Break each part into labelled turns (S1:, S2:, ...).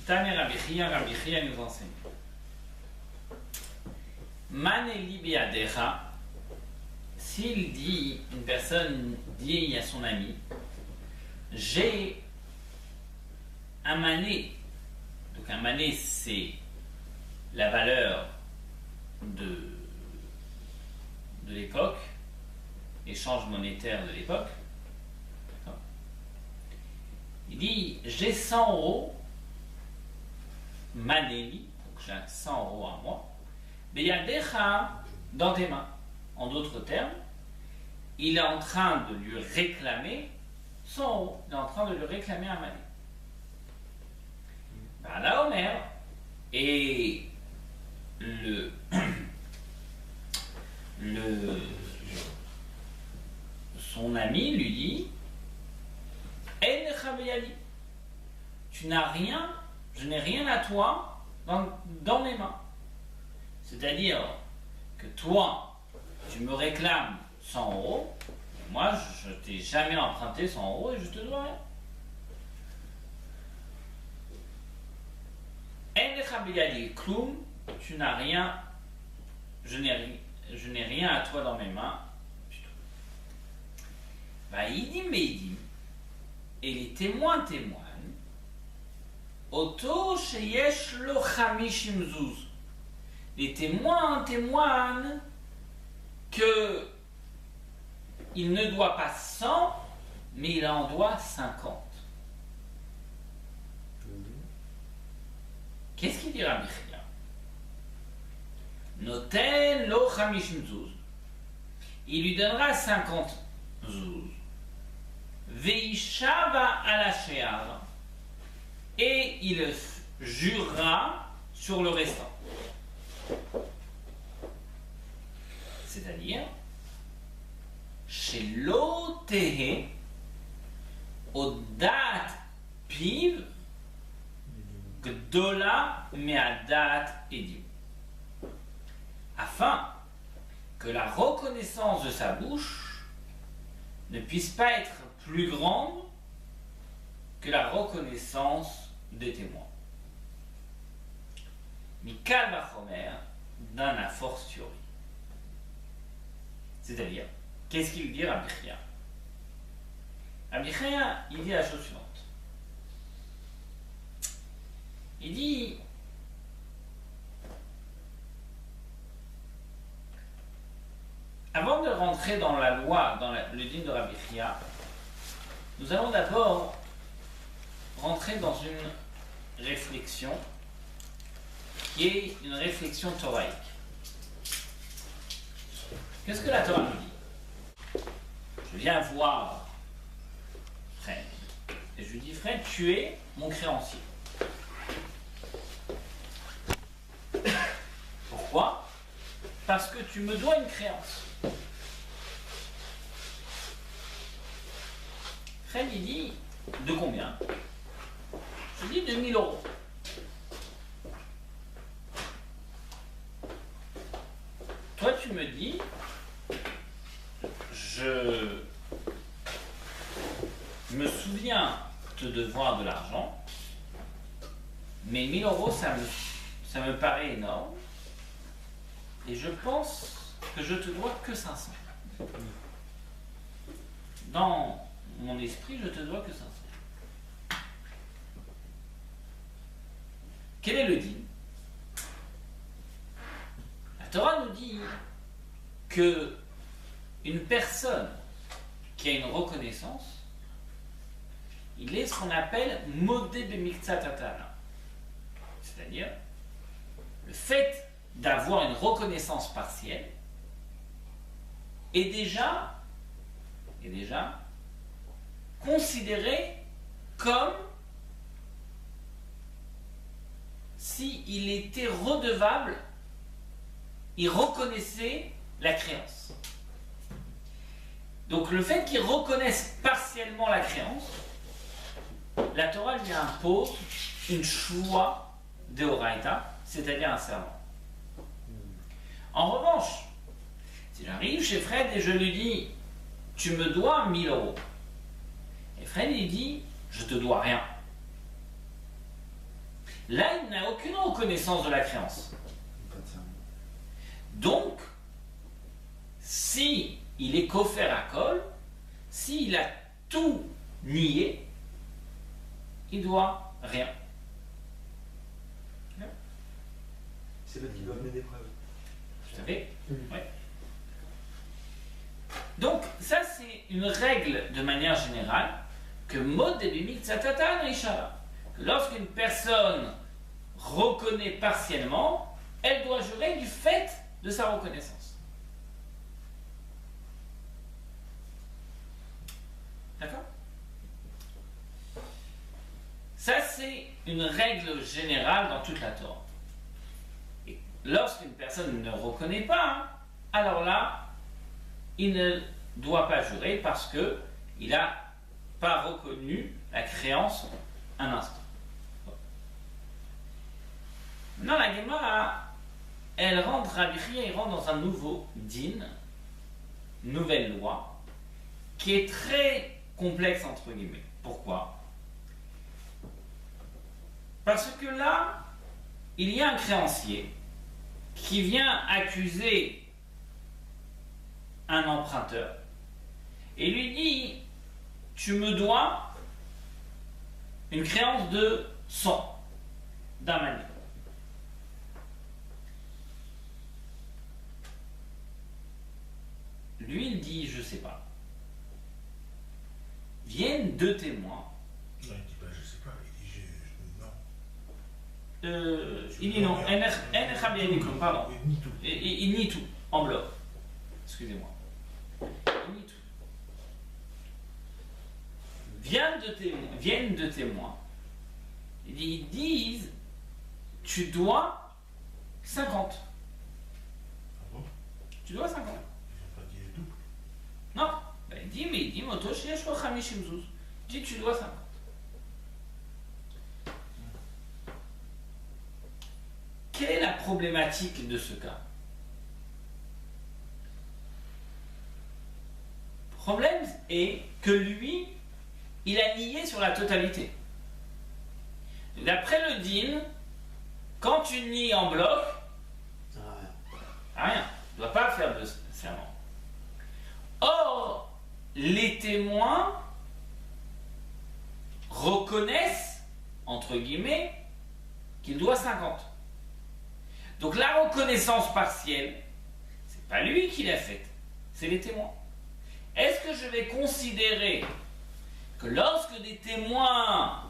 S1: Tane Rabbi Chia nous enseigne. Maneli biadecha, s'il dit, une personne dit à son ami, j'ai un mané. Donc un mané, c'est la valeur de l'époque, échange monétaire de l'époque. D'accord. Il dit, j'ai 100 euros, manéli, donc j'ai 100 euros à moi, biadecha, dans tes mains. En d'autres termes, il est en train de lui réclamer 100 euros. Il est en train de lui réclamer un mané. Là, Omer, et son ami lui dit, tu n'as rien, je n'ai rien à toi dans mes mains. C'est-à-dire que toi, tu me réclames 100 euros, et moi, je t'ai jamais emprunté 100 euros et je te dois rien. Tu n'as rien, je n'ai rien à toi dans mes mains. Et les témoins témoignent. Les témoins témoignent que il ne doit pas 100, mais il en doit 50. Qu'est-ce qu'il dit Rabbi Chia? Noten lo chamishim zuz. Il lui donnera 50 zouz. Veishava ala she'ar. Et il jurera sur le restant. C'est-à-dire, chez l'otehe, au dat piv, Gdola me'adat edim. Afin que la reconnaissance de sa bouche ne puisse pas être plus grande que la reconnaissance des témoins. Mikal vachomer d'un a fortiori. C'est-à-dire, qu'est-ce qu'il dit Rabbi Chia? Rabbi Chia, il dit la chose suivante. Il dit, avant de rentrer dans la loi, dans le dîme de Rabbi Chia, nous allons d'abord rentrer dans une réflexion qui est une réflexion thoraïque. Qu'est-ce que la Torah nous dit? Je viens voir Fred et je lui dis, Fred, tu es mon créancier. Pourquoi? Parce que tu me dois une créance. Fred, il dit, de combien? Je dis 2000 euros. Toi, tu me dis, je me souviens te devoir de l'argent, mais 1000 euros, ça me paraît énorme. Et je pense que je te dois que 500. Dans mon esprit, je te dois que 500. Quel est le dîme? La Torah nous dit que une personne qui a une reconnaissance, il est ce qu'on appelle modé b'miktsat hatana. C'est-à-dire, le fait d'avoir une reconnaissance partielle est déjà considéré comme s'il était redevable, il reconnaissait la créance. Donc le fait qu'il reconnaisse partiellement la créance, la Torah lui impose une shua deoraita, c'est-à-dire un serment. En revanche, si j'arrive chez Fred et je lui dis « tu me dois 1000 euros », et Fred il dit « je te dois rien », Là, il n'a aucune reconnaissance de la créance. Donc, si il est coffert à col, s'il a tout nié, il doit rien.
S2: C'est parce qu'il doit amener des preuves.
S1: Vous savez? Oui. Donc, ça, c'est une règle de manière générale que Mod et Bimik Tzatatan Rishara. Lorsqu'une personne reconnaît partiellement, elle doit jurer du fait de sa reconnaissance. D'accord? Ça, c'est une règle générale dans toute la Torah. Et lorsqu'une personne ne reconnaît pas, alors là, il ne doit pas jurer parce qu'il n'a pas reconnu la créance un instant. Maintenant, la Gemara, elle rentre, Rabbi Chia, il rentre dans un nouveau din, nouvelle loi, qui est très complexe entre guillemets. Pourquoi? Parce que là, il y a un créancier qui vient accuser un emprunteur et lui dit: tu me dois une créance de 100 d'un manière. Lui, il dit: je sais pas. Viennent deux témoins.
S3: Non, il dit pas je sais pas, il dit non.
S1: Il dit non, pardon.
S3: Il nie tout.
S1: Il nie tout, en bloc. Excusez-moi. Il nie tout. Viennent deux témoins. Ils disent: tu dois 50.
S3: Ah bon?
S1: Tu dois 50.
S3: Ils n'ont pas dit le double.
S1: Non. Ben, il dit, Moto, je suis 50 zouz. Il dit: tu dois 50. Quelle est la problématique de ce cas? Le problème est que lui, il a nié sur la totalité. D'après le din, quand tu nies en bloc, rien. Tu ne dois pas faire de serment. Or, les témoins reconnaissent, entre guillemets, qu'il doit 50. Donc la reconnaissance partielle, c'est pas lui qui l'a faite, c'est les témoins. Est-ce que je vais considérer que lorsque des témoins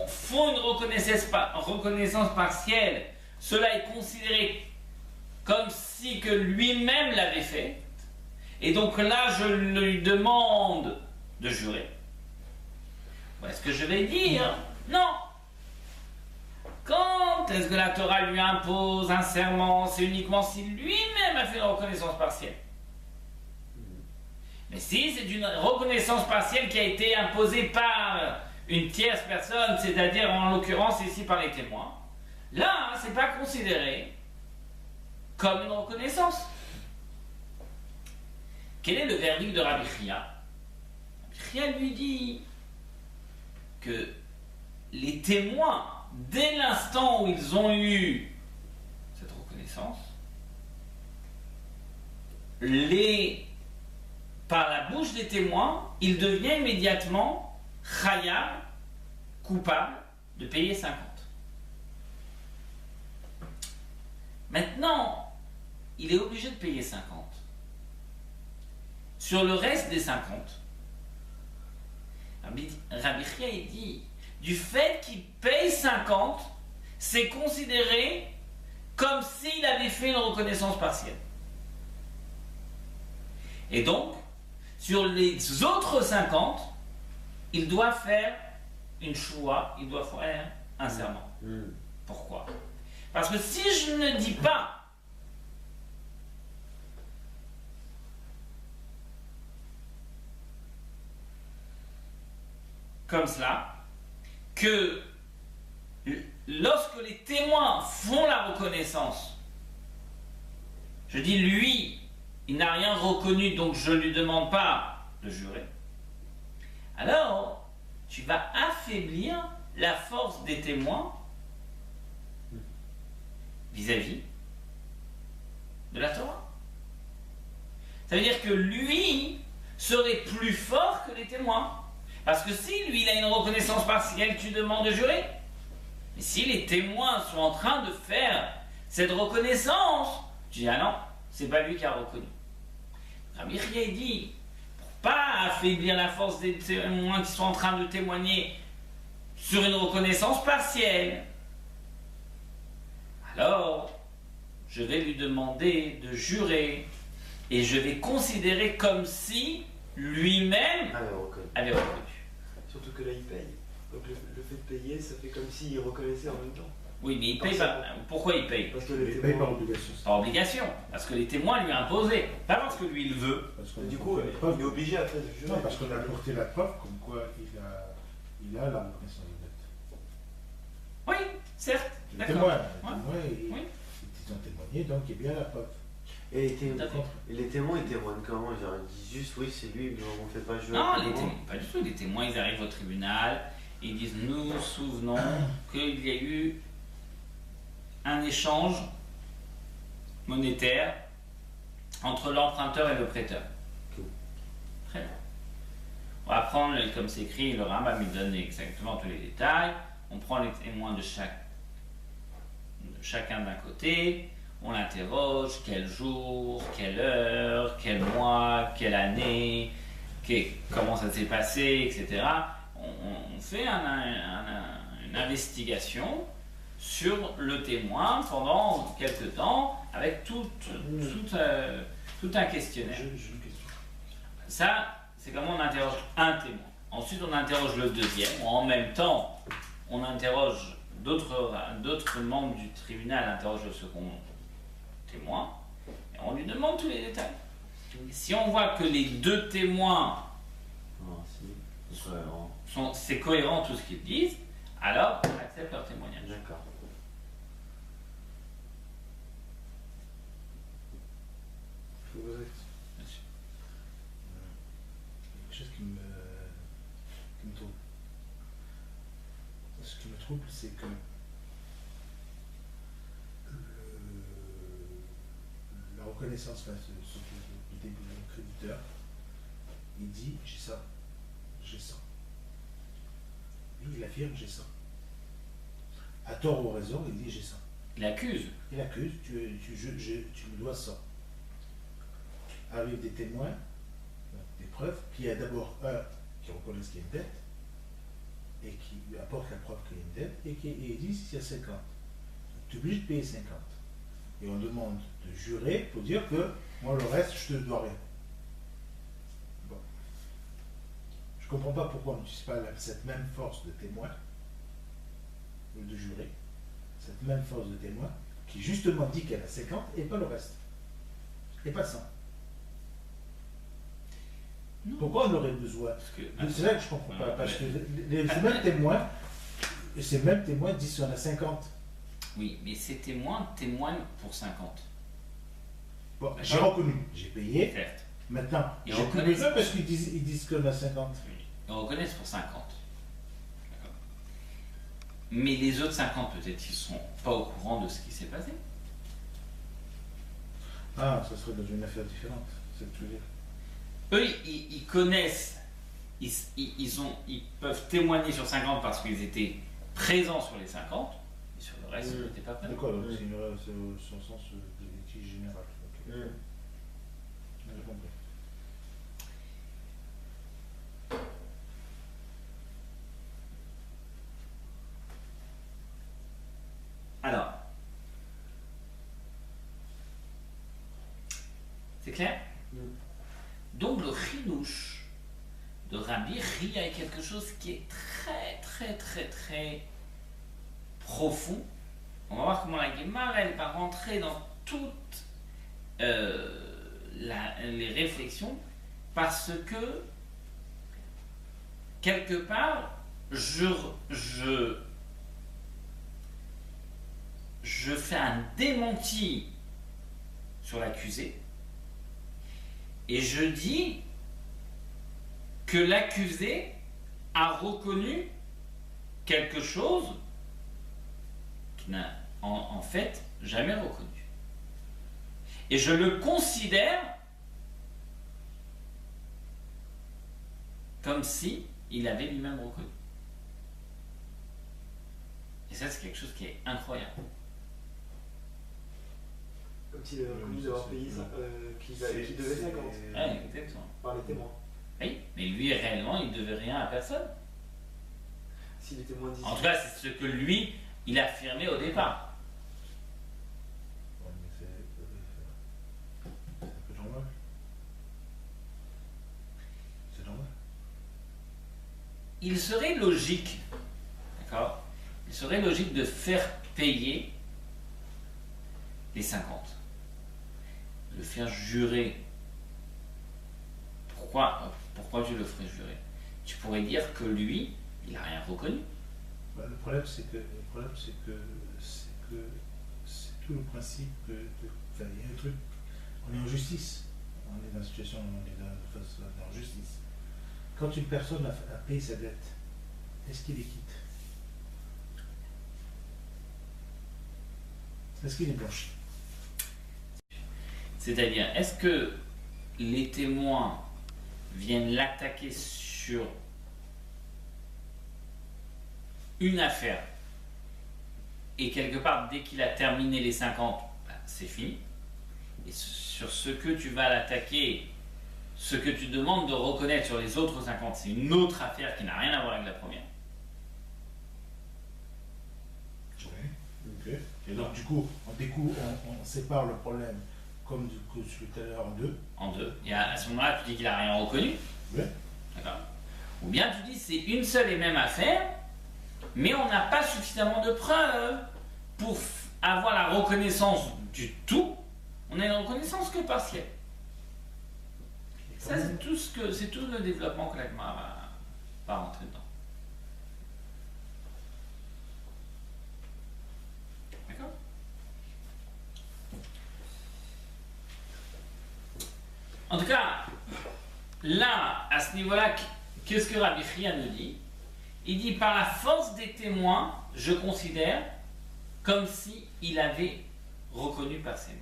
S1: font une reconnaissance partielle, cela est considéré comme si que lui-même l'avait fait, et donc là je lui demande de jurer? Ou est-ce que je vais dire non? Quand est-ce que la Torah lui impose un serment? C'est uniquement si lui-même a fait une reconnaissance partielle. Mais si c'est une reconnaissance partielle qui a été imposée par une tierce personne, c'est-à-dire en l'occurrence ici par les témoins, là, c'est pas considéré comme une reconnaissance. Quel est le verdict de Rabbi Chia? Rabbi Chia lui dit que les témoins, dès l'instant où ils ont eu cette reconnaissance, par la bouche des témoins, il devient immédiatement chaya, coupable de payer 50. Maintenant, il est obligé de payer 50. Sur le reste des 50, Rabbi Chia il dit: du fait qu'il paye 50, c'est considéré comme s'il avait fait une reconnaissance partielle. Et donc, sur les autres 50, il doit faire une choua, il doit faire un serment. Pourquoi? Parce que si je ne dis pas comme cela, que lorsque les témoins font la reconnaissance, je dis lui, il n'a rien reconnu, donc je ne lui demande pas de jurer, alors tu vas affaiblir la force des témoins vis-à-vis de la Torah. Ça veut dire que lui serait plus fort que les témoins. Parce que si lui il a une reconnaissance partielle, tu demandes de jurer. Mais si les témoins sont en train de faire cette reconnaissance, tu dis ah non, c'est pas lui qui a reconnu. Rabbi Yehuda dit, pour pas affaiblir la force des témoins qui sont en train de témoigner sur une reconnaissance partielle, alors je vais lui demander de jurer et je vais considérer comme si lui-même avait reconnu.
S2: Surtout que là, il paye. Donc le fait de payer, ça fait comme s'il reconnaissait en même temps.
S1: Oui, mais il paye pas. Pourquoi il paye?
S2: Parce que
S3: Il
S2: les
S3: paye par
S2: témoins...
S3: obligation.
S1: Par obligation. Parce que les témoins lui ont imposé. Pas parce que lui il veut.
S3: Parce qu'on
S2: Du
S3: a
S2: coup,
S3: apporté la preuve.
S2: il est obligé après de jurer.
S3: Non, parce qu'on a apporté la preuve comme quoi il a la reconnaissance de dette.
S1: Oui, certes.
S3: Le
S1: D'accord.
S3: témoin,
S1: Ouais. Oui.
S3: ils ont témoigné, donc il y a bien la preuve.
S2: Et
S1: Tout à fait.
S2: les témoins, ils témoignent comment? Genre, ils disent juste oui, c'est lui, mais on ne fait pas jurer.
S1: Non,
S2: le
S1: les
S2: témoin.
S1: témoins, pas du tout. Les témoins, ils arrivent au tribunal et ils disent nous nous souvenons qu'il y a eu un échange monétaire entre l'emprunteur et le prêteur.
S2: Cool.
S1: Très bien. On va prendre, comme c'est écrit, le Rambam il donne exactement tous les détails. On prend les témoins de chacun d'un côté. On l'interroge, quel jour, quelle heure, quel mois, quelle année, comment ça s'est passé, etc. On fait une investigation sur le témoin pendant quelques temps avec tout un questionnaire.
S3: J'ai une question.
S1: Ça, c'est comment on interroge un témoin. Ensuite, on interroge le deuxième. En même temps, on interroge d'autres membres du tribunal, interroge le second témoin, et on lui demande tous les détails. Et si on voit que les deux témoins
S2: Non, si, c'est cohérent.
S1: c'est cohérent tout ce qu'ils disent, alors on accepte leur témoignage.
S2: D'accord.
S3: Je vous ai-
S1: Bien sûr.
S3: quelque chose qui me trouble. Ce qui me trouble, c'est que la reconnaissance face au début de créditeur, il dit j'ai ça, j'ai ça. Lui, il affirme j'ai ça. À tort ou raison, il dit j'ai ça.
S1: Il accuse.
S3: Il accuse, tu me dois ça. Arrivent des témoins, des preuves, qui a d'abord un qui reconnaissent qu'il y a une dette, et qui lui apporte la preuve qu'il y a une dette, et il dit s'il y a 50. Tu es obligé de payer 50. Et on demande de jurer pour dire que moi le reste, je te dois rien. Bon. Je ne comprends pas pourquoi on n'utilise pas cette même force de témoin, ou de jurer, cette même force de témoin, qui justement dit qu'elle a 50 et pas le reste. Et pas 100.
S1: Non.
S3: Pourquoi on aurait besoin?
S1: Parce que,
S3: C'est là que je ne comprends pas, parce que ces mêmes témoins disent qu'on a 50.
S1: oui, mais ces témoins témoignent pour 50.
S3: Bon, j'ai reconnu, j'ai payé,
S1: Certes.
S3: maintenant,
S1: Ils
S3: j'ai plus
S1: reconnaissent.
S3: besoin parce qu'ils disent qu'on a 50.
S1: Ils reconnaissent pour 50. D'accord. Mais les autres 50, peut-être qu'ils ne sont pas au courant de ce qui s'est passé.
S3: Ah, ça serait dans une affaire différente, c'est ce que je veux dire.
S1: Eux, ils connaissent, ils peuvent témoigner sur 50 parce qu'ils étaient présents sur les 50, et sur le reste, ils n'étaient pas présents.
S3: D'accord, donc c'est au sens de litige général. Ok. J'ai compris.
S1: Alors, c'est clair? Donc le chidouche de Rabbi Yehuda est quelque chose qui est très profond. On va voir comment la Guémara elle va rentrer dans toutes les réflexions, parce que quelque part je fais un démenti sur l'accusé. Et je dis que l'accusé a reconnu quelque chose en fait jamais reconnu. Et je le considère comme si il avait lui-même reconnu. Et ça, c'est quelque chose qui est incroyable.
S2: Comme s'il avait reconnu d'avoir payé ça, qu'il devait 50
S1: Ouais, exactement.
S2: par les témoins.
S1: Oui, mais lui, réellement, il ne devait rien à personne.
S2: Si les témoins disent.
S1: En tout cas, c'est ce que lui, il affirmait au départ.
S3: Ouais, mais c'est un peu normal. C'est normal.
S1: Il serait logique, d'accord? Il serait logique de faire payer les 50. Le faire jurer. Pourquoi tu le ferais jurer? Tu pourrais dire que lui, il n'a rien reconnu.
S3: Bah, le problème, c'est que c'est tout le principe que, enfin, il y a un truc. On est en justice. On est dans une situation où on est face à la justice. Quand une personne a payé sa dette, est-ce qu'il est quitte? Est-ce qu'il est blanchi?
S1: C'est-à-dire, est-ce que les témoins viennent l'attaquer sur une affaire et quelque part, dès qu'il a terminé les 50, c'est fini. Et sur ce que tu vas l'attaquer, ce que tu demandes de reconnaître sur les autres 50, c'est une autre affaire qui n'a rien à voir avec la première.
S3: Oui. Ok. Et donc, du coup, on sépare le problème, comme celui tout à l'heure, en deux.
S1: En deux. Et à ce moment-là, tu dis qu'il n'a rien reconnu.
S3: Oui.
S1: D'accord. Ou bien tu dis c'est une seule et même affaire, mais on n'a pas suffisamment de preuves pour avoir la reconnaissance du tout. On a une reconnaissance que partielle. Ça, c'est tout le développement que l'Agma va rentrer dedans. D'accord? En tout cas, là, à ce niveau-là, qu'est-ce que Rabbi Chia nous dit? Il dit, par la force des témoins, je considère comme si il avait reconnu par ses mots.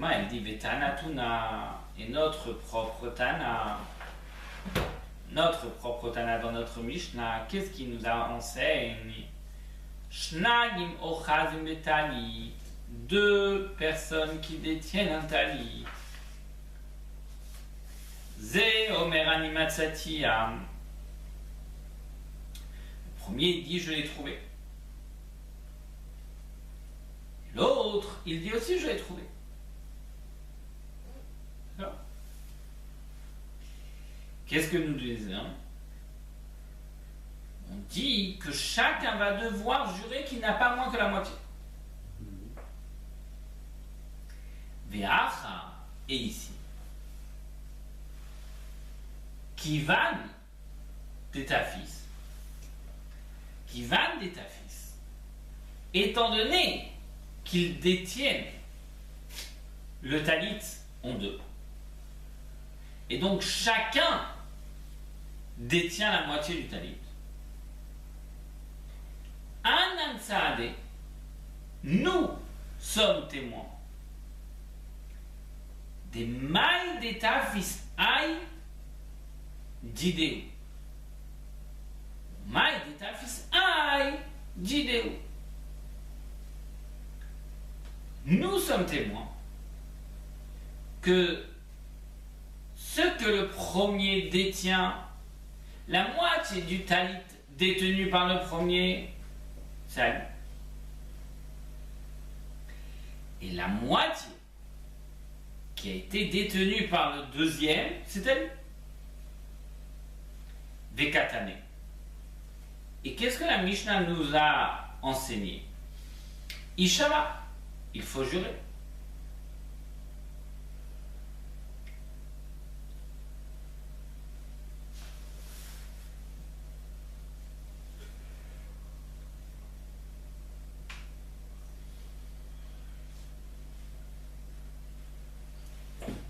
S1: Elle dit, Vetana Tuna, et notre propre Tana dans notre Mishnah, qu'est-ce qu'il nous enseigne? Shnagim ochazim betali, deux personnes qui détiennent un tali. Ze omer animatsati am. Le premier il dit je l'ai trouvé. L'autre il dit aussi je l'ai trouvé. D'accord? Qu'est-ce que nous disons? On dit que chacun va devoir jurer qu'il n'a pas moins que la moitié. Ve'acha, et ici, Kivan de ta fils, étant donné qu'ils détiennent le talit en deux, et donc chacun détient la moitié du talit. Anan Saadé, nous sommes témoins des mailles d'état fils aïe d'idéo. Mailles d'état fils aïe d'idéo. Nous sommes témoins que ce que le premier détient, la moitié du talit détenu par le premier, c'est à lui. Et la moitié qui a été détenue par le deuxième, c'est à lui. Vekatane. Et qu'est-ce que la Mishnah nous a enseigné? Ishama, il faut jurer.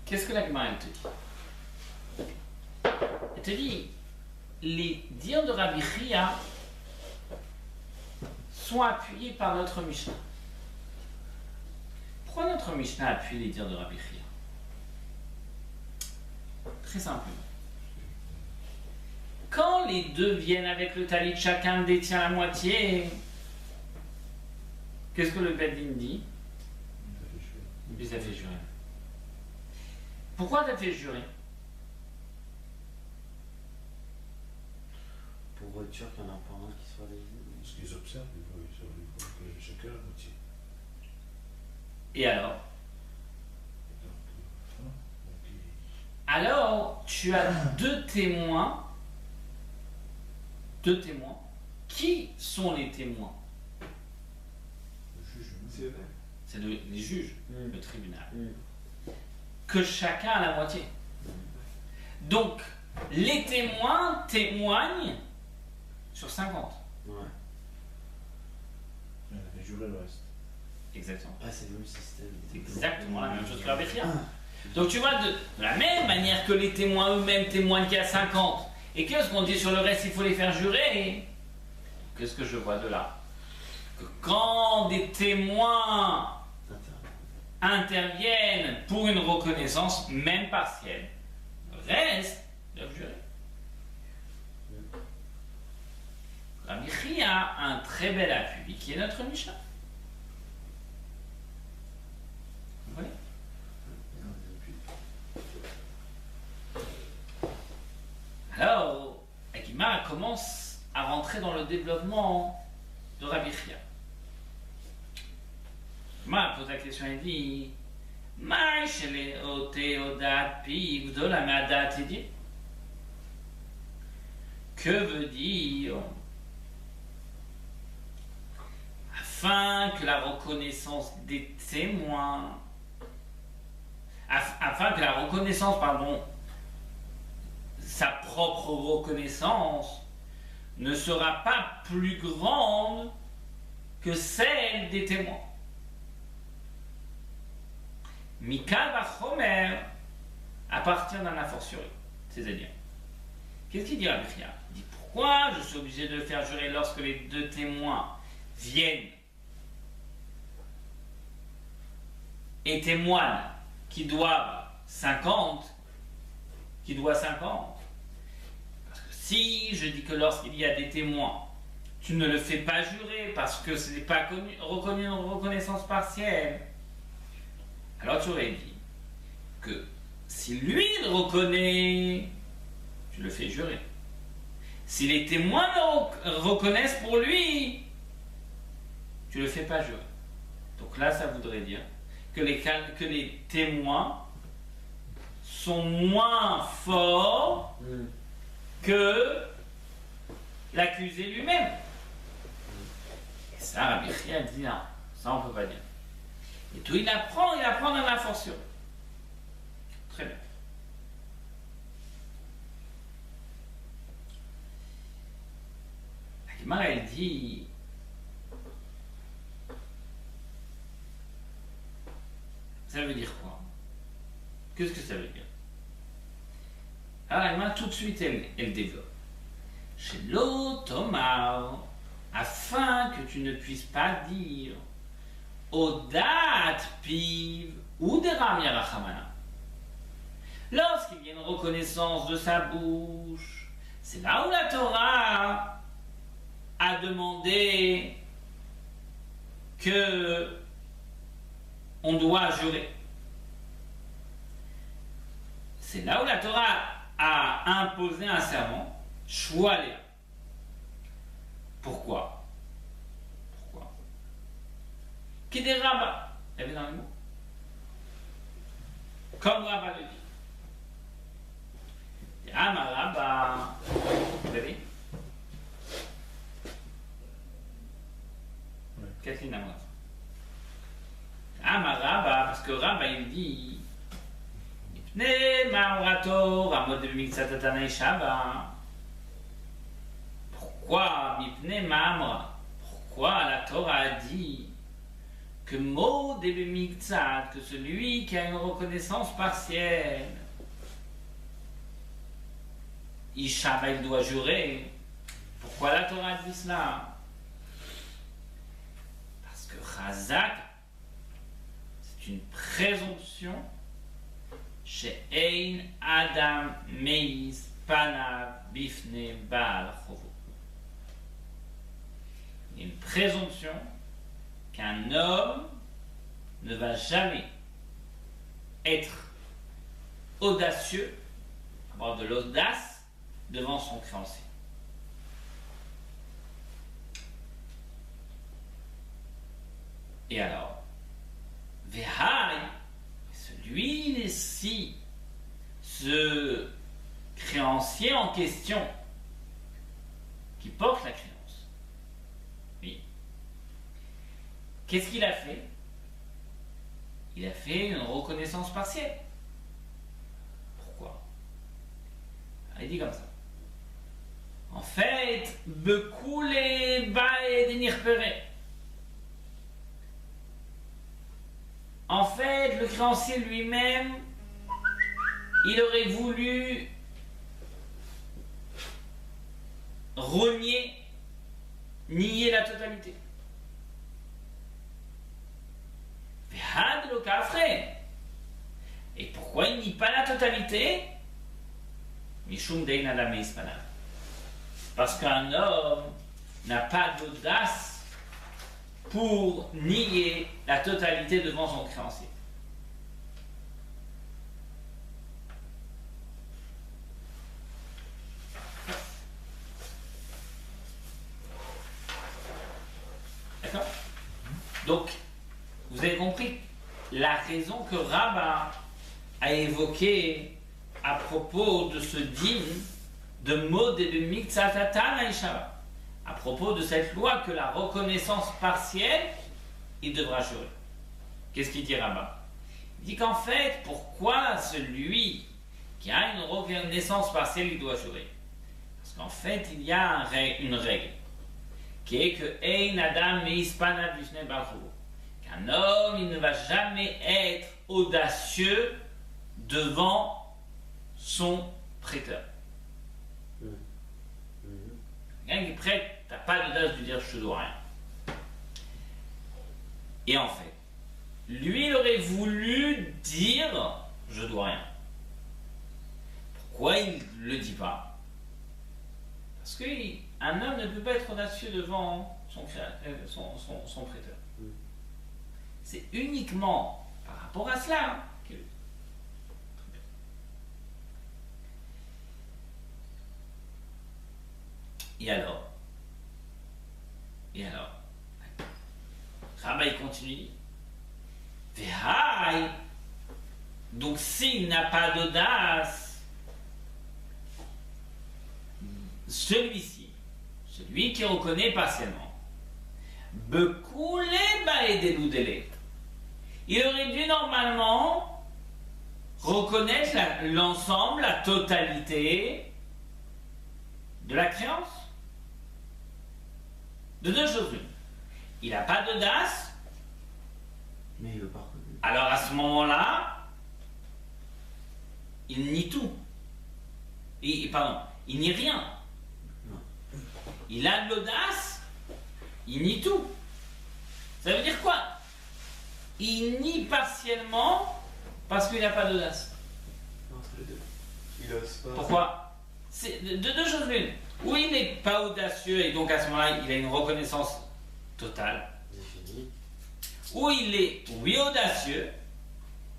S1: Qu'est-ce que la Gemara te dit? Elle te dit, les dires de Rabbi Chia sont appuyés par notre Mishnah. Pourquoi notre Mishnah appuie les dires de Rabbi Chia? Très simplement. Quand les deux viennent avec le talit, chacun détient la moitié, qu'est-ce que le Beddin dit? Il t'a fait jurer. Pourquoi t'as fait jurer?
S2: Pour être sûr qu'il n'y en a pas un qui soit les.
S3: Parce qu'ils observent, ils voient que chacun la moitié.
S1: Et alors?
S3: Donc,
S1: Alors, tu as deux témoins. Deux témoins. Qui sont les témoins?
S3: le juge,
S2: C'est eux-mêmes.
S1: C'est les juges,
S2: Mm.
S1: le tribunal.
S2: Mm.
S1: Que chacun a la moitié. Donc, les témoins témoignent sur 50.
S2: Ouais.
S3: il avait juré le reste.
S1: Exactement.
S2: Ah, c'est le même système.
S1: C'est exactement la même chose que la Béchia. Donc tu vois, de la même manière que les témoins eux-mêmes témoignent qu'il y a 50, et qu'est-ce qu'on dit sur le reste, il faut les faire jurer. Qu'est-ce que je vois de là? Que quand des témoins interviennent pour une reconnaissance, même partielle, le reste doivent jurer. Rabbi Chia a un très bel appui qui est notre Mishnah. Vous voyez? Alors, Akima commence à rentrer dans le développement de Rabbi Chia. Akima pose la question et dit que veut dire afin que la reconnaissance des témoins, afin que la reconnaissance, pardon, sa propre reconnaissance ne sera pas plus grande que celle des témoins. Mikal Vachomer, à partir d'un a fortiori. C'est-à-dire, qu'est-ce qu'il dit Rabbi Chia? Il dit pourquoi je suis obligé de le faire jurer lorsque les deux témoins viennent et témoignent qui doivent 50, qui doit 50. Parce que si je dis que lorsqu'il y a des témoins, tu ne le fais pas jurer parce que ce n'est pas reconnu une reconnaissance partielle, alors tu aurais dit que si lui il reconnaît, tu le fais jurer. Si les témoins le reconnaissent pour lui, tu le fais pas jurer. Donc là, ça voudrait dire que les témoins sont moins forts que l'accusé lui-même. Et ça, Rabbi Chia dit non, ça on peut pas dire. Et tout il apprend dans la fortiori. Très bien. La Gemara, elle dit ça veut dire quoi? Qu'est-ce que ça veut dire? Alors la Gemara, tout de suite, elle développe. Chez l'Otomar, afin que tu ne puisses pas dire Odat piv ou deram yarachamana. Lorsqu'il y a une reconnaissance de sa bouche, c'est là où la Torah a demandé que on doit jurer. C'est là où la Torah a imposé un serment, Shoualéa. Pourquoi? Qui des rabbins, il y avait dans le mot. Comme Rabbah le dit. Ama Rabbah, vous avez? Kathleen à moi. Ama Rabbah, parce que Rabbah il dit Ipne ma'orato ramod de mixatatana shaba. Pourquoi Ipne ma'amra? Pourquoi la Torah a dit que mot des miktsat, que celui qui a une reconnaissance partielle, Ishava, il doit jurer. Pourquoi la Torah dit cela? Hazak, c'est une présomption chez Ein Adam Meis Panav Bifne Baal Chovo. Il y a une présomption qu'un homme ne va jamais être audacieux, avoir de l'audace devant son créancier. Et alors, Vehai, celui-ci, ce créancier en question, qui porte la créance, oui. Qu'est-ce qu'il a fait? Il a fait une reconnaissance partielle. Pourquoi? Il dit comme ça. En fait, Bekoule Bae Nirpere. En fait, le créancier lui-même, il aurait voulu renier, nier la totalité. Et pourquoi il nie pas la totalité? Mishum dein adam ispanav. Parce qu'un homme n'a pas d'audace pour nier la totalité devant son créancier. D'accord? Donc, vous avez compris la raison que Rabbah a évoquée à propos de ce dîme de mode et de miktsatatan aïshava. À propos de cette loi que la reconnaissance partielle, il devra jurer. Qu'est-ce qu'il dit Rabbah? Il dit qu'en fait, pourquoi celui qui a une reconnaissance partielle, il doit jurer? Parce qu'en fait, il y a une règle qui est que Ein Adam Meispana Bifne Baal Chovo. Qu'un homme, il ne va jamais être audacieux devant son prêteur. Quelqu'un qui prête, tu n'as pas l'audace de dire je te dois rien. Et en fait, lui, il aurait voulu dire je dois rien. Pourquoi il ne le dit pas? Parce qu'un homme ne peut pas être audacieux devant son prêteur. C'est uniquement par rapport à cela qu'il le dit. Et alors, Rabbah il continue. Vehai, donc s'il n'a pas d'audace, celui-ci, celui qui reconnaît partiellement, Bekoule Baedeloudele, il aurait dû normalement reconnaître l'ensemble, la totalité de la créance. De deux choses l'une. Il n'a pas d'audace.
S2: Mais il veut pas reconnaître.
S1: Alors à ce moment-là, il nie tout. Il nie rien.
S2: Non.
S1: Il a de l'audace, il nie tout. Ça veut dire quoi? Il nie partiellement parce qu'il n'a pas d'audace.
S2: Entre les deux. Il ose pas.
S1: Pourquoi? C'est de deux choses l'une. Ou il n'est pas audacieux et donc à ce moment-là, il a une reconnaissance totale.
S2: Défini.
S1: Ou il est, oui, audacieux,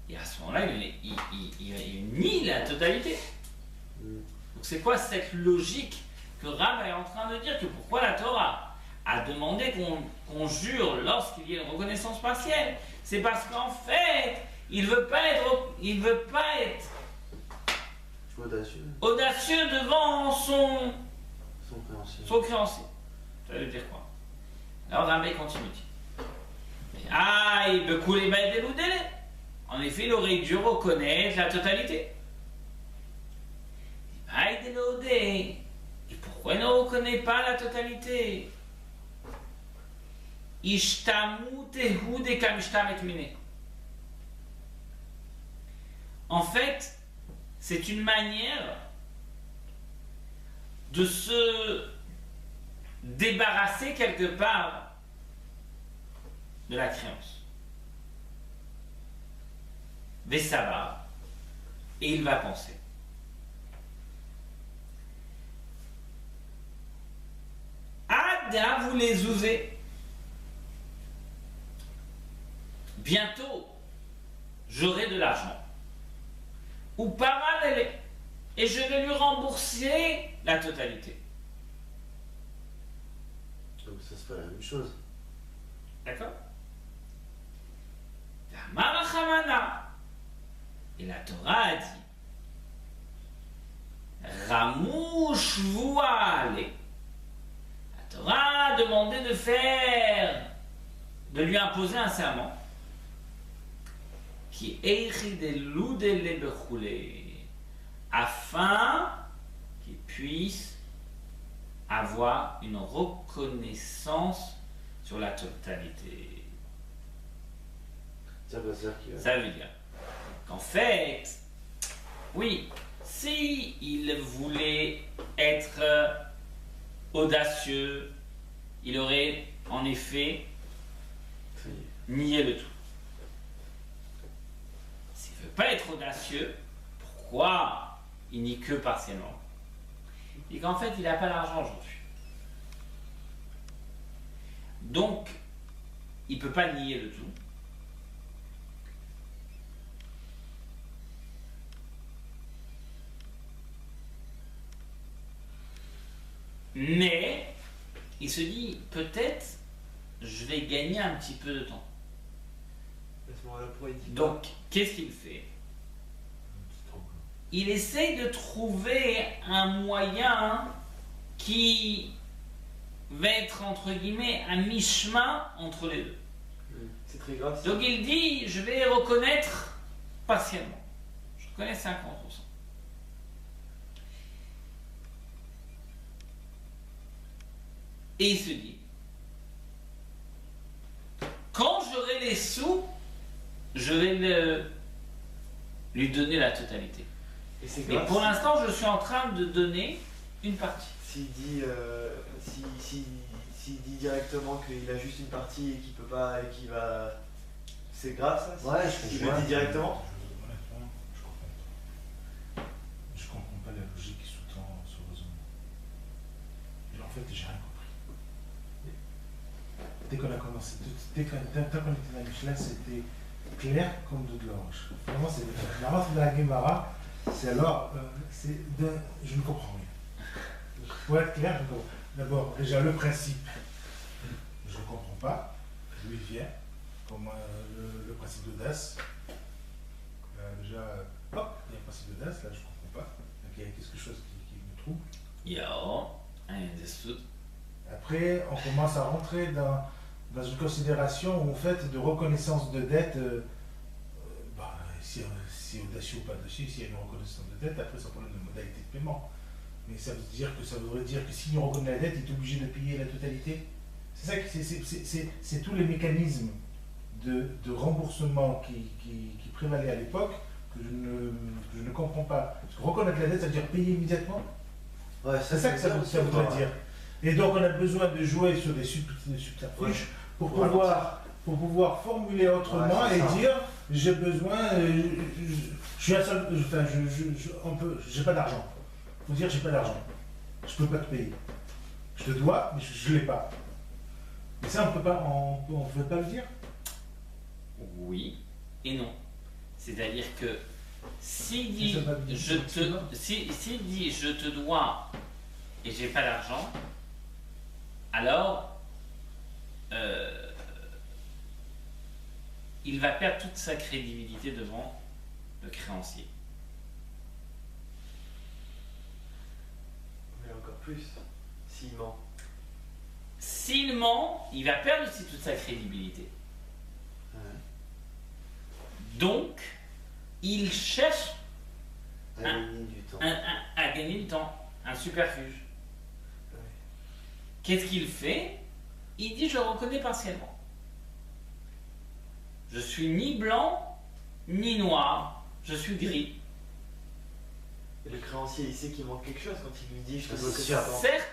S1: et à ce moment-là, il nie la totalité. Donc c'est quoi cette logique que Rabbah est en train de dire? Que pourquoi la Torah a demandé qu'on jure lorsqu'il y a une reconnaissance partielle? C'est parce qu'en fait, il veut pas être audacieux devant son créancier. Ça veut dire quoi? Alors Rabbah continue. Ah, il peut couler Baedeloudele. En effet, il aurait dû reconnaître la totalité. Et pourquoi il ne reconnaît pas la totalité? En fait, c'est une manière de se débarrasser quelque part de la créance. Vesava, et il va penser. Ada, vous les osez. Bientôt, j'aurai de l'argent. Ou parallèle, et je vais lui rembourser la totalité.
S2: Donc ça c'est pas la même chose.
S1: D'accord? Marachamana. Et la Torah a dit Ramouche Vouale. La Torah a demandé de lui imposer un serment qui est afin qu'il puisse avoir une reconnaissance sur la totalité.
S2: Ça veut dire qu'il
S1: Ça veut dire qu'en fait, oui, si il voulait être audacieux, il aurait en effet
S2: ça y est.
S1: nié le tout. S'il ne veut pas être audacieux, pourquoi il nie que partiellement? Et qu'en fait, il n'a pas l'argent aujourd'hui. Donc, il ne peut pas nier le tout. Mais, il se dit, peut-être, je vais gagner un petit peu de temps.
S2: À ce moment-là, pourquoi il dit
S1: Donc, qu'est-ce qu'il fait? Il essaye de trouver un moyen qui va être, entre guillemets, un mi-chemin entre les deux.
S2: C'est très grave. ça.
S1: Donc, il dit, je vais reconnaître partiellement. Je reconnais 50%. Et il se dit, quand j'aurai les sous, je vais lui donner la totalité.
S2: Et c'est
S1: Mais
S2: grave.
S1: pour l'instant, je suis en train de donner une partie.
S2: S'il dit, s'il dit directement qu'il a juste une partie et qu'il peut pas, et qu'il va, c'est grave ça.
S4: Ouais,
S2: Il le dit directement.
S3: Honnêtement, je comprends pas la logique qui sous-tend ce raisonnement. Et en fait, j'ai rien compris. Dès qu'on a commencé, tant qu'on était dans la Mishnah, c'était clair comme de l'orange. Vraiment, c'est la rentrée de la Gemara, c'est alors, je ne comprends rien. Pour être clair, je ne comprends pas. D'abord, déjà, le principe, je ne comprends pas, d'où il vient, comme le principe d'audace. Déjà, hop, il y a un principe d'audace, là, je ne comprends pas. Donc, il y a quelque chose qui me trouble. Après, on commence à rentrer dans une considération où, en fait, de reconnaissance de dette, si audacieux ou pas audacieux, s'il y a une reconnaissance de dette, après, ça problème de modalité de paiement. Mais ça voudrait dire que s'il reconnaît la dette, il est obligé de payer la totalité. C'est ça, c'est tous les mécanismes de remboursement qui prévalaient à l'époque que je ne comprends pas. Parce que reconnaître la dette, ça veut dire payer immédiatement.
S2: Ouais,
S3: C'est ça que ça voudrait dire. Et donc on a besoin de jouer sur des subterfuges pour pouvoir formuler autrement
S2: Ouais,
S3: et
S2: ça.
S3: dire j'ai besoin, j'ai pas d'argent. Faut dire j'ai pas d'argent. Je peux pas te payer. Je te dois, mais je l'ai pas. Mais ça on peut pas, on peut pas le dire.
S1: Oui et non. C'est-à-dire que s'il dit
S3: Ça va bien.
S1: s'il dit je te dois et j'ai pas d'argent, alors il va perdre toute sa crédibilité devant le créancier.
S2: Mais encore plus, s'il ment.
S1: S'il ment, il va perdre aussi toute sa crédibilité.
S2: Ouais.
S1: Donc, il cherche
S2: À gagner du temps.
S1: à gagner du temps, un superfuge.
S2: Ouais.
S1: Qu'est-ce qu'il fait? Il dit je reconnais partiellement. Je suis ni blanc, ni noir, je suis gris.
S2: Et le créancier, il sait qu'il manque quelque chose quand il lui dit je te dois que
S4: C'est sûr.
S2: ça.
S1: Certes,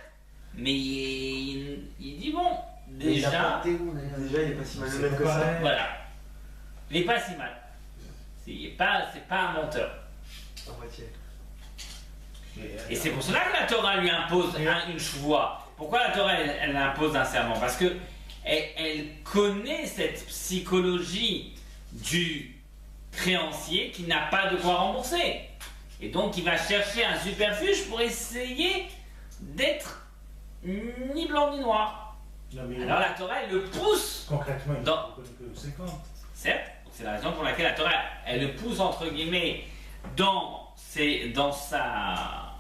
S1: mais il dit bon, déjà,
S2: Déjà, il est pas si mal
S3: C'est
S2: le même que
S3: pas
S2: ça.
S3: pareil.
S1: voilà, il n'est pas si mal. C'est pas un menteur.
S2: À moitié.
S1: Et c'est pour cela que la Torah lui impose une choix. Pourquoi la Torah elle impose un serment? Parce que elle connaît cette psychologie du créancier qui n'a pas de quoi rembourser. Et donc il va chercher un superfuge pour essayer d'être ni blanc ni noir.
S3: Non, mais
S1: Alors la Torah elle le pousse,
S3: concrètement, il
S1: Dans-
S3: ne reconnaît que 50.
S1: certes, c'est la raison pour laquelle la Torah elle le pousse entre guillemets dans sa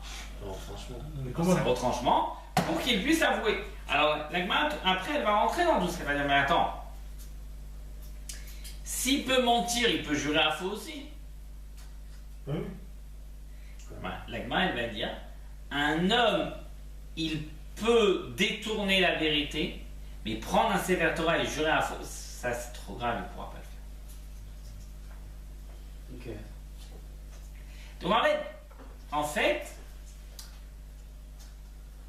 S4: Non, franchement.
S3: Mais
S1: dans
S3: comment
S1: ses retranchements pour qu'il puisse avouer. Alors la Gemara, après elle va rentrer dans tout ce qu'elle va dire, mais attends, s'il peut mentir, il peut jurer à faux aussi.
S3: Oui.
S1: Voilà, la Gemara, elle va dire, un homme, il peut détourner la vérité, mais prendre un sévère Torah et jurer à faux, ça c'est trop grave, il ne pourra pas le faire.
S4: Ok.
S1: Donc en fait,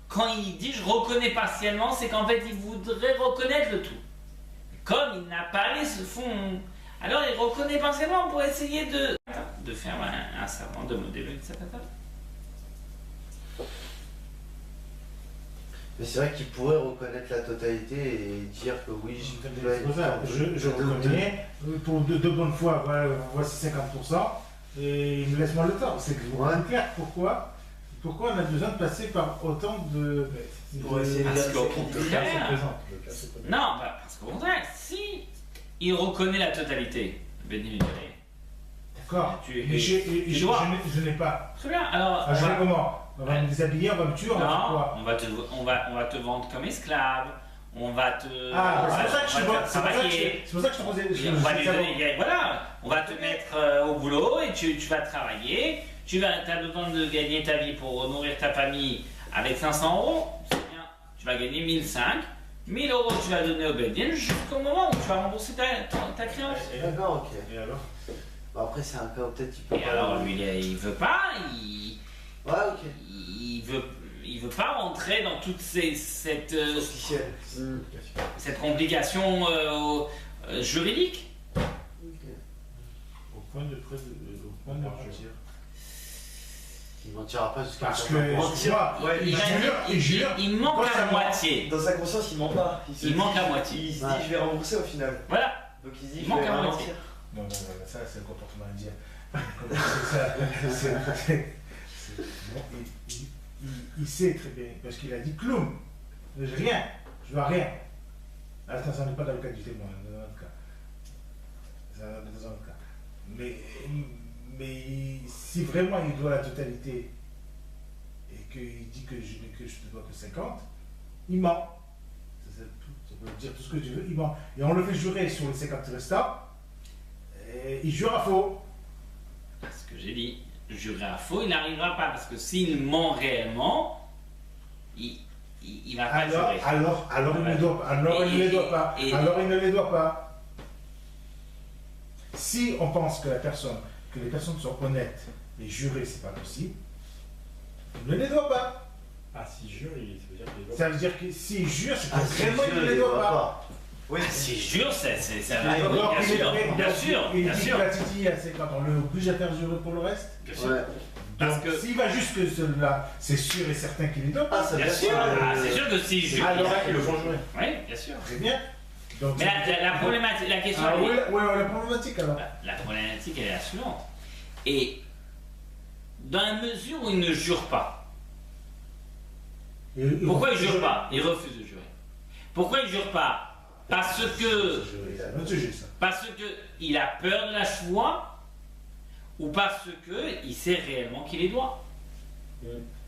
S1: quand il dit je reconnais partiellement, c'est qu'en fait il voudrait reconnaître le tout. Comme il n'a pas allé ce fond, alors il reconnaît partiellement pour essayer de faire un serment, de modeler, etc.
S4: Mais c'est vrai qu'il pourrait reconnaître la totalité et dire que oui,
S3: C'est pour ça, je reconnais, pour de bonne foi, voilà, voici 50%, et il me laisse moi le temps. C'est clair. Pourquoi on a besoin de passer par autant de.
S2: Pour essayer de
S1: Parce
S2: dire
S1: qu'au
S2: que c'est
S1: contraire,
S2: crédible.
S1: non, parce qu'au contraire, si il reconnaît la totalité, Béni
S3: D'accord.
S1: Tu-
S3: Mais
S1: tu dois.
S3: je n'ai pas.
S1: très bien, alors
S3: Ah, je vais comment? On va me déshabiller, on va me tuer, on va faire
S1: non,
S3: quoi?
S1: on va te vendre comme esclave, on va te
S3: Ah,
S1: on
S3: c'est
S1: va-
S3: pour ça que
S1: on
S3: je
S1: va te faire travailler.
S3: c'est pour ça que je te posais.
S1: Et on va lui donner, voilà, on va te mettre au boulot et tu vas travailler, tu as besoin de gagner ta vie pour nourrir ta famille avec 500 euros, c'est bien, tu vas gagner 1005, 1000 euros tu vas donner au Bedin jusqu'au moment où tu vas rembourser ta créance.
S4: D'accord, ok.
S3: Et alors?
S4: Bon, après, c'est un cas où peut-être il peut
S1: Et
S4: pas.
S1: alors lui il veut pas,
S4: Ouais, ok.
S1: il veut pas rentrer dans toute cette
S2: Officiel.
S1: cette complication juridique.
S4: Ok.
S3: Au point de mentir.
S4: Il mentira pas jusqu'à
S3: Parce
S4: la
S3: que,
S4: fin.
S3: excuse-moi,
S2: Ouais,
S3: il jure.
S1: Il manque à
S3: Constamment.
S1: moitié.
S2: Dans sa conscience, il ment pas. Se
S1: Il
S2: dit-
S1: manque à moitié.
S2: Il se
S4: Ouais.
S2: dit je vais rembourser au final.
S1: Voilà.
S2: Donc il se dit
S1: Il
S2: je
S1: manque
S2: vais
S1: à
S2: pas
S1: moitié.
S2: mentir.
S3: Non, ça c'est le comportement indien. Bon, il sait très bien, parce qu'il a dit clown. J'ai rien, je dois rien. Attends, ça n'est pas dans le cas du témoin, dans un autre cas. Ça, dans un autre cas. Mais si vraiment il doit la totalité et qu'il dit que je ne dois que 50, il ment. Ça peut dire tout ce que tu veux, il ment. Et on le fait jurer sur les 50 restants, et il jure à faux.
S1: Ce que j'ai dit, jurer à faux, il n'arrivera pas parce que s'il ment réellement, il va pas jurer.
S3: Alors il ne doit pas. Alors il ne les doit pas.
S1: et-
S3: Alors il ne les doit pas. Si on pense que les personnes sont honnêtes et jurées, c'est pas possible, il ne les doit pas.
S5: Ah, si jure, ça veut dire qu'il doit.
S3: Ça veut dire que s'il jure, c'est que
S4: Ah, si
S3: vraiment
S4: je
S3: il ne les doit pas.
S2: Oui,
S1: Ah, si je jure, ça va.
S3: Alors,
S1: Bien sûr, bien sûr,
S3: il
S1: bien
S3: dit
S1: sûr.
S3: que la titi, c'est quand on l'oblige à faire jurer pour le reste.
S1: Bien sûr.
S4: Ouais.
S1: Parce
S3: Donc,
S1: que-
S3: s'il va juste que celui-là, c'est sûr et certain qu'il les doit
S4: Ah,
S3: pas.
S4: ça
S1: Bien
S4: veut
S1: sûr,
S4: dire
S1: ah, c'est sûr que si je jure.
S3: Alors,
S5: Ils le font jouer.
S1: Oui, bien sûr.
S3: Très bien. Donc,
S1: Mais la problématique, la question,
S3: Ah,
S1: elle est-
S3: ouais, la problématique alors.
S1: la problématique, elle est la suivante. Et dans la mesure où il ne jure pas, pourquoi il ne jure pas? Il refuse de jurer. Pourquoi il ne jure pas? Parce que
S3: C'est un autre sujet, ça.
S1: il a peur de la choix ou parce que il sait réellement qu'il les doit.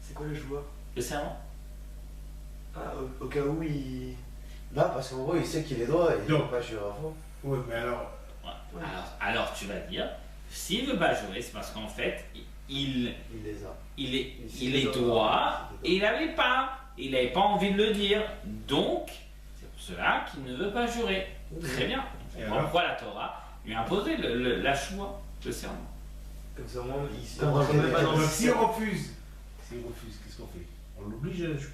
S2: c'est quoi le joueur?
S1: Le serment.
S2: Ah, au cas où il.
S4: Là, parce qu'en gros, il sait qu'il les doit et il ne
S3: Donc.
S4: peut pas jurer à faux.
S3: Oui, mais alors,
S1: Ouais. Alors tu vas dire, s'il ne veut pas jurer, c'est parce qu'en fait, il
S4: Il les a.
S1: il les doit et il n'avait pas. Il n'avait pas envie de le dire. Donc, c'est pour cela qu'il ne veut pas jurer. Très bien.
S3: Et
S1: On
S3: alors
S1: comprend pourquoi la Torah lui a imposé la choix, le serment.
S2: Comme ça, au moins, il se
S4: Non,
S2: rentre même pas dans le
S3: donc s'il
S2: système.
S3: refuse, qu'est-ce qu'on fait? On l'oblige à la jouer.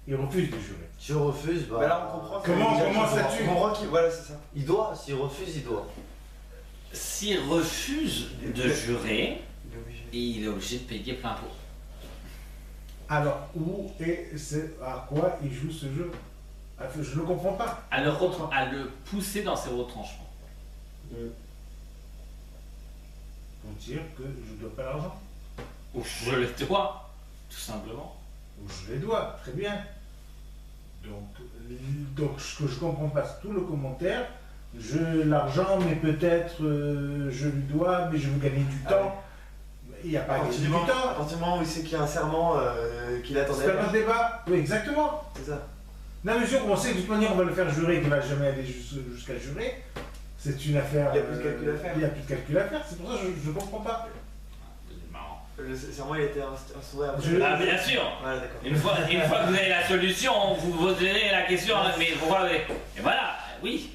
S3: il refuse de jurer.
S4: Si je refuse, bah.
S2: Bah là, on comprend.
S3: Comment ça tue?
S2: On comprend qu'il. Voilà, c'est ça.
S4: Il doit, s'il refuse, il doit.
S1: S'il refuse de jurer,
S2: Il est obligé.
S1: il est obligé de payer plein pot.
S3: Alors, où et c'est à quoi il joue ce jeu? Je ne comprends pas.
S1: À le pousser dans ses retranchements.
S3: Pour dire que je ne dois pas l'argent.
S1: Ou je le dois, tout simplement.
S3: Ou je les dois, très bien. Donc ce que je comprends pas, c'est tout le commentaire. L'argent, mais peut-être je lui dois, mais je veux gagner du temps. Il n'y a pas
S2: À
S3: gagné
S2: partir
S3: du
S2: du
S3: temps.
S2: moment où il sait qu'il y a un serment qu'il attendait.
S3: C'est pas un débat. Oui, exactement.
S2: C'est ça.
S3: La mesure où on sait que de toute manière on va le faire jurer, qu'il ne va jamais aller jusqu'à jurer, c'est une affaire.
S2: Il y a plus de calcul à faire.
S3: Il n'y a plus de calcul à faire. C'est pour ça que je ne comprends pas.
S1: C'est marrant.
S2: Le serment, il a été instauré après.
S3: Je-
S1: Bien sûr.
S2: Voilà, d'accord.
S1: Une fois que vous avez la solution, vous poserez la question, mais pourquoi Et voilà, oui.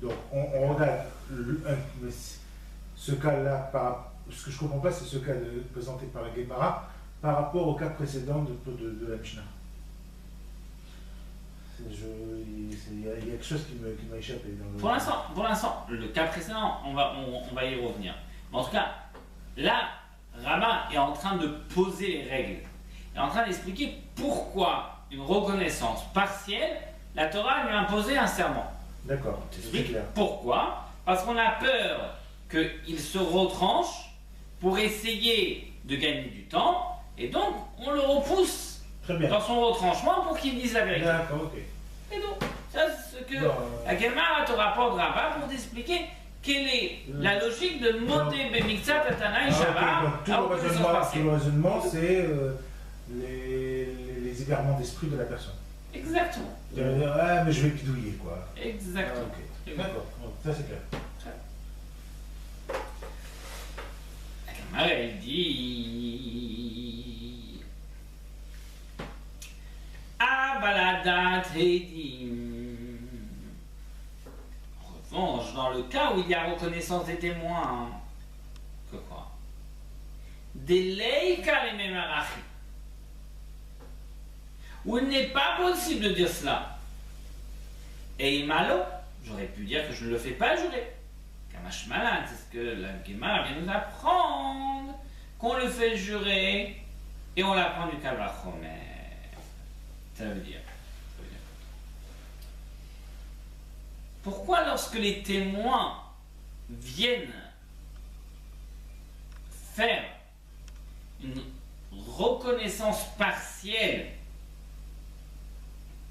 S3: Donc on regarde ce cas-là, ce que je ne comprends pas, c'est ce cas présenté par la Guémara par rapport au cas précédent de la Mishnah. Il y a quelque chose qui m'a échappé.
S1: Pour l'instant, le cas précédent, on va y revenir. Mais en tout cas, là, Rama est en train de poser les règles. Il est en train d'expliquer pourquoi une reconnaissance partielle, la Torah lui a imposé un serment.
S3: D'accord, c'est
S1: T'expliques
S3: clair.
S1: pourquoi? Parce qu'on a peur qu'il se retranche pour essayer de gagner du temps, et donc on le repousse
S3: Très bien.
S1: dans son retranchement pour qu'il dise la vérité.
S3: D'accord, ok.
S1: Et donc, ça c'est ce que
S3: Bon,
S1: la Gemara te rapporte Rava pour t'expliquer quelle est la logique de Modé Bemiktsat Atanaï Shabbat.
S3: donc, tout le raisonnement, c'est les égarements d'esprit de la personne.
S1: Exactement.
S3: Ah, mais je vais bidouiller, quoi.
S1: Exactement.
S3: Ok. D'accord, ça c'est clair.
S1: La Gemara, elle dit Abaladat Hedim. En revanche, dans le cas où il y a reconnaissance des témoins, que quoi? Delay Kalememarachi. Où il n'est pas possible de dire cela. Et malo, j'aurais pu dire que je ne le fais pas jurer. Kamash malade, c'est ce que la Gemara vient nous apprendre, qu'on le fait jurer, et on l'apprend du Kavachomer. Ça veut dire. Pourquoi lorsque les témoins viennent faire une reconnaissance partielle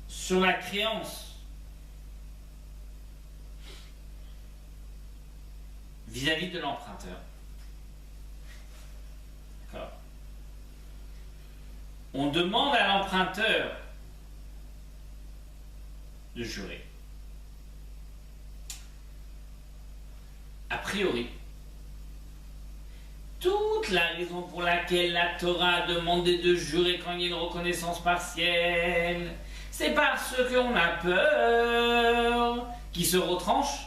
S1: sur la créance vis-à-vis de l'emprunteur. D'accord. On demande à l'emprunteur de jurer. A priori, toute la raison pour laquelle la Torah a demandé de jurer quand il y a une reconnaissance partielle, c'est parce qu'on a peur qu'il se retranche.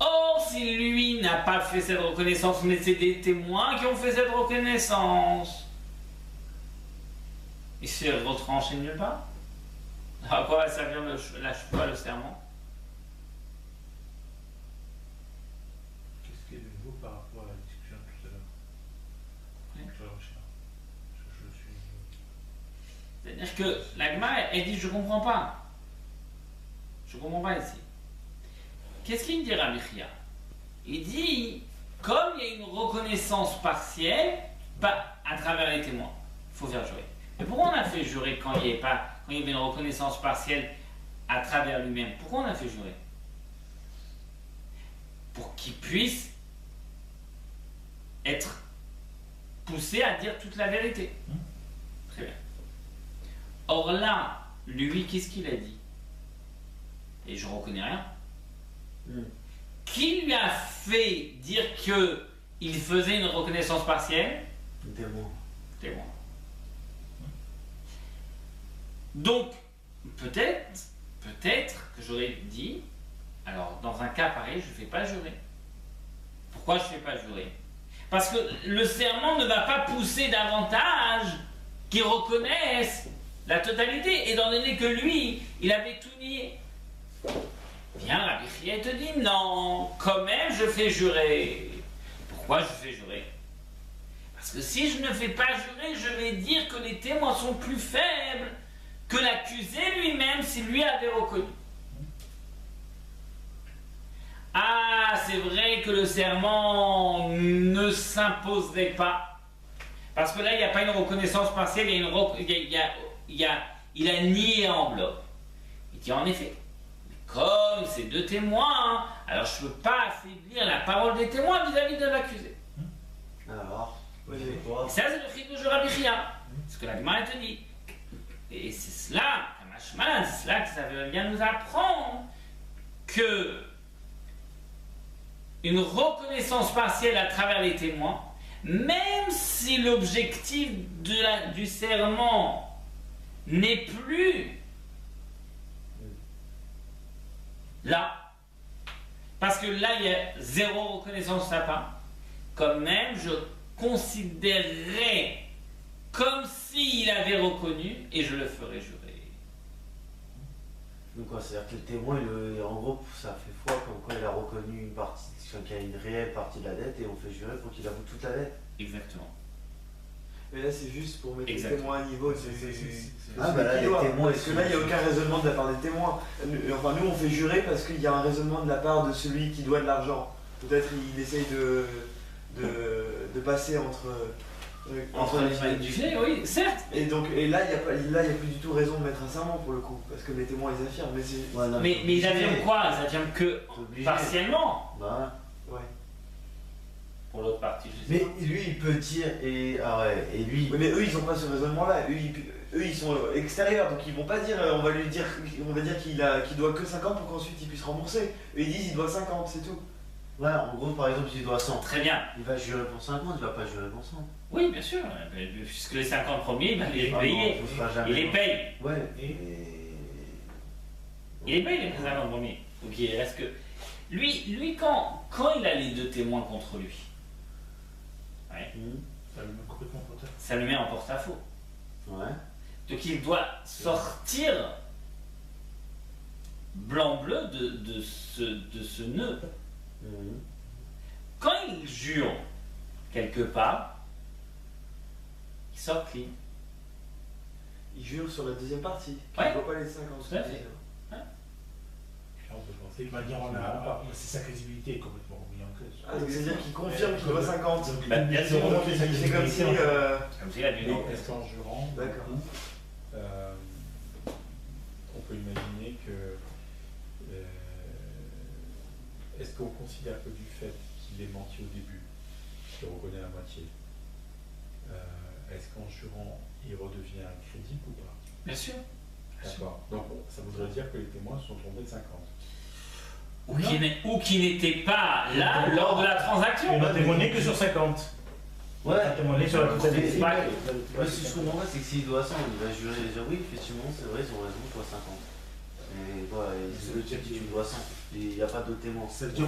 S1: Or, si lui n'a pas fait cette reconnaissance, mais c'est des témoins qui ont fait cette reconnaissance, il s'est retranché nulle part. À quoi va servir le serment?
S3: Qu'est-ce qui est de nouveau par rapport à la discussion tout à l'heure?
S1: Oui.
S3: Je suis...
S1: C'est-à-dire que la Gemara, elle dit je comprends pas. Je comprends pas ici. Qu'est-ce qu'il dit Rabbi Chia? Il dit, comme il y a une reconnaissance partielle, pas à travers les témoins, il faut faire jurer. Mais pourquoi on a fait jurer quand il y avait une reconnaissance partielle à travers lui-même? Pourquoi on a fait jurer? Pour qu'il puisse être poussé à dire toute la vérité. Très bien. Or là, lui, qu'est-ce qu'il a dit? Et je ne reconnais rien. Qui lui a fait dire qu'il faisait une reconnaissance partielle?
S4: Témoin.
S1: Témoin. Donc, peut-être que j'aurais dit, alors dans un cas pareil, je ne fais pas jurer. Pourquoi je ne fais pas jurer? Parce que le serment ne va pas pousser davantage qu'il reconnaisse la totalité, étant donné que lui, il avait tout nié. Bien, Rabbi Chia te dit non, quand même je fais jurer. Pourquoi je fais jurer? Parce que si je ne fais pas jurer, je vais dire que les témoins sont plus faibles que l'accusé lui-même s'il lui avait reconnu. Ah, c'est vrai que le serment ne s'imposerait pas. Parce que là, il n'y a pas une reconnaissance partielle, il a nié en bloc. Il dit en effet, comme c'est deux témoins, alors je ne peux pas affaiblir la parole des témoins vis-à-vis de l'accusé.
S4: Alors,
S2: Oui,
S4: c'est
S2: oui.
S4: quoi?
S1: Et ça, c'est le chidouch de Rabbi Chia. Ce que la Gemara te dit. Et c'est cela, Kamashmalan, c'est cela que ça veut bien nous apprendre que une reconnaissance partielle à travers les témoins, même si l'objectif du serment n'est plus là, parce que là il y a zéro reconnaissance de sa part, quand même je considérerais comme s'il avait reconnu et je le ferais jurer.
S4: Donc quoi, c'est-à-dire que le témoin, en gros, ça fait foi comme quoi il a reconnu une partie, qu'il y a une réelle partie de la dette et on fait jurer pour qu'il avoue toute la dette.
S1: Exactement.
S2: Mais là, c'est juste pour mettre
S1: Exact.
S2: les témoins à niveau.
S4: Ah bah là, les témoins,
S2: Parce que là, il n'y a aucun raisonnement de la part des témoins. Enfin, nous, on fait jurer parce qu'il y a un raisonnement de la part de celui qui doit de l'argent. Peut-être il essaye de passer entre
S1: Les mains du filet, oui, certes.
S2: Et donc, et là, il n'y a plus du tout raison de mettre un serment pour le coup. Parce que les témoins, ils affirment. Mais c'est.
S4: Ouais, non,
S1: Mais ils affirment quoi? Ils affirment que
S4: T'es obligé.
S1: partiellement.
S4: Bah,
S2: Ouais.
S1: Pour l'autre partie, je sais
S4: mais
S1: pas.
S4: lui, il peut dire, ah ouais, et lui,
S2: Oui, mais eux, ils n'ont pas ce raisonnement-là. Eux, ils sont extérieurs, donc ils vont pas dire, on va dire qu'il doit que 50 pour qu'ensuite il puisse rembourser. Eux, ils disent, il doit 50, c'est tout.
S4: ouais, en gros, par exemple, s'il doit 100,
S1: Très bien.
S4: il va jurer pour 50, il va pas jurer pour 100.
S1: Oui, bien sûr. Puisque les 50 premiers, il va les
S4: Ah
S1: payer.
S4: non, on fera jamais.
S1: Il les paye.
S4: Ouais,
S1: Il les paye les 50 premiers. Donc il reste que. Lui quand il a les deux témoins contre lui, ouais,
S3: Ça le met complètement en porte-à-faux.
S1: ça le met en porte-à-faux.
S4: Ouais.
S1: Donc il doit sortir blanc-bleu de ce nœud.
S4: Mhm.
S1: Quand il jure quelque part, il sort clean.
S2: Ils jurent sur la deuxième partie.
S1: Ouais.
S2: Ils ne voient pas les 50.
S1: Tout à fait.
S3: Là, on peut penser que manière, c'est sa crédibilité est complètement remise en cause.
S2: Ah, donc c'est-à-dire qu'il confirme qu'il doit 50.
S3: Donc,
S1: Bah, bien sûr,
S2: C'est comme si.
S1: Comme s'il a du nom.
S5: Est-ce qu'en jurant,
S2: D'accord.
S5: on peut imaginer que. Est-ce qu'on considère que du fait qu'il ait menti au début, qu'il reconnaît la moitié, est-ce qu'en jurant, il redevient crédible ou pas?
S1: Bien sûr.
S5: D'accord. Donc ça voudrait dire que les témoins sont tombés de 50.
S1: Ou qui n'était pas là lors de la transaction.
S3: Il n'a témoigné que sur 50. Il
S4: Ouais,
S3: a témoigné sur la totalité.
S4: moi, si je comprends pas, c'est que s'il doit 100, il va jurer et dire oui, effectivement, c'est vrai, ils ont raison, je dois 50. Mais voilà, le type dit tu me dois 100, il n'y a pas d'autres témoins.
S3: Ça veut dire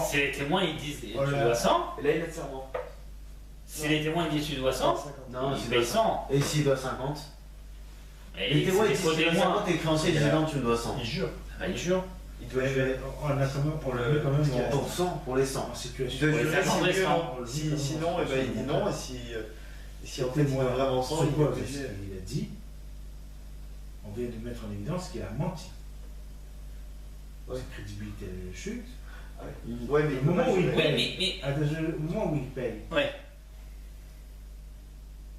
S1: Si les témoins ils disent tu
S3: Voilà.
S1: dois 100,
S2: Et là, il a de serment.
S1: si les témoins ils disent tu dois 100,
S2: 50.
S4: Non,
S1: ils
S4: s'il
S1: payent
S4: doit 100.
S1: 100.
S4: Et s'il doit 50,
S1: Et
S4: les témoins,
S1: c'est
S4: ils
S1: des
S4: disent
S1: faux
S4: qu'il doit
S1: témoins.
S4: 50 et le créancier dit non, tu me dois 100.
S3: il jure.
S1: Bah, ils jurent.
S2: Il doit jurer.
S3: On a quand même, on le met quand même
S4: Pour 100, pour les 100.
S3: en
S2: Il
S3: situation.
S2: doit
S1: Ouais,
S2: jurer
S1: ça
S2: si
S1: semble
S2: oui ou
S1: récent.
S2: non. Sinon, eh ben, il dit non. Et si en fait il doit vraiment 100, il est
S3: Il
S2: obligé.
S3: a dit, on vient de mettre en évidence qu'il a menti.
S2: Ouais.
S3: Sa crédibilité elle chute.
S2: Ouais, mais
S3: Le moment où il
S1: Oui,
S3: paye, au moment où il paye,
S1: Ouais.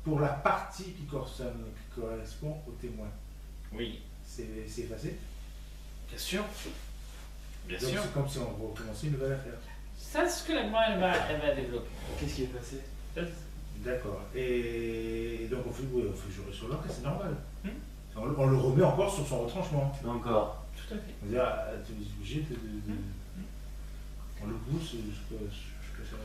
S3: pour la partie qui correspond au témoin,
S1: Oui,
S3: c'est effacé.
S1: bien sûr. Bien
S3: Donc
S1: sûr.
S3: c'est comme si on recommençait une nouvelle affaire.
S1: Ça, c'est ce que la Gemara elle va développer.
S2: qu'est-ce qui est passé?
S3: D'accord. Et donc on fait jurer sur l'or, c'est normal.
S1: Hmm.
S3: On le remet encore sur son retranchement.
S4: Encore.
S1: Tout à fait.
S3: On dit, tu es obligé on le pousse jusqu'à ça.